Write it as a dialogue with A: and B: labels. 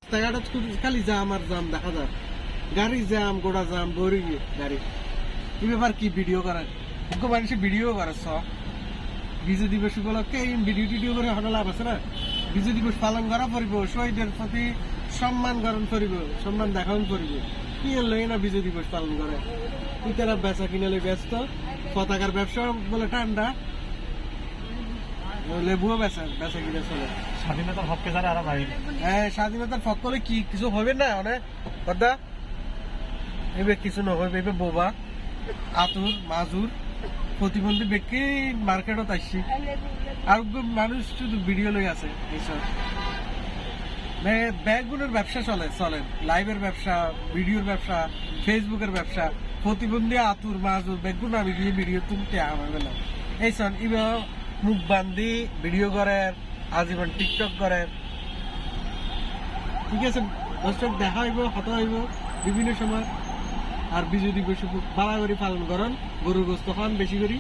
A: রাস্তাঘাটে খালি জাম আর জাম দেখা যায়, গাড়ি জাম, গোড়া জাম, বড়ি গাড়ি। এই ব্যাপার কি ভিডিও করার মানুষের ভিডিও করে বিজয় দিবস উপলক্ষে এই ভিডিও টিডিও করে হঠাৎ লাভ আছে না। বিজয় দিবস পালন করা পড়ব, শহীদের প্রতি সম্মান গ্রহণ করিব, সম্মান দেখান করিব। কি লই না বিজয় দিবস পালন করে তারা বেচা কিনালে ব্যস্ত। পতাকার ব্যবসা বলে ঠান্ডা, লেবুও বেচা বেচা কিনে চলে।
B: স্বাধীনতার হককে যারা আরো ভাই,
A: হ্যাঁ স্বাধীনতার ফক করলে কি কিছু হবে না অনেক কথা এবার কিছু নহবে। এবার বোবা আতুর মাজুর প্রতিবন্ধী ব্যক্তি মার্কেটত আসছি আর মানুষ শুধু ভিডিও লই আছে এইসব ব্যাগগুলোর ব্যবসা চলে লাইভের ব্যবসা, ভিডিওর ব্যবসা, ফেসবুকের ব্যবসা। প্রতিবন্ধী আতুর মাজুর ব্যাগগুলো আমি দিয়ে ভিডিও তুলতে আমার বেলা এইসব এবার মুখ বান্ধি ভিডিও করে আজীবন টিকটক করে। ঠিক আছে দর্শক, দেখা হইব, হতা হইব বিভিন্ন সময়। আর বিজয় দিবস বাড়াবাড়ি পালন করেন, গরুর গোস্ত খান বেশি করি।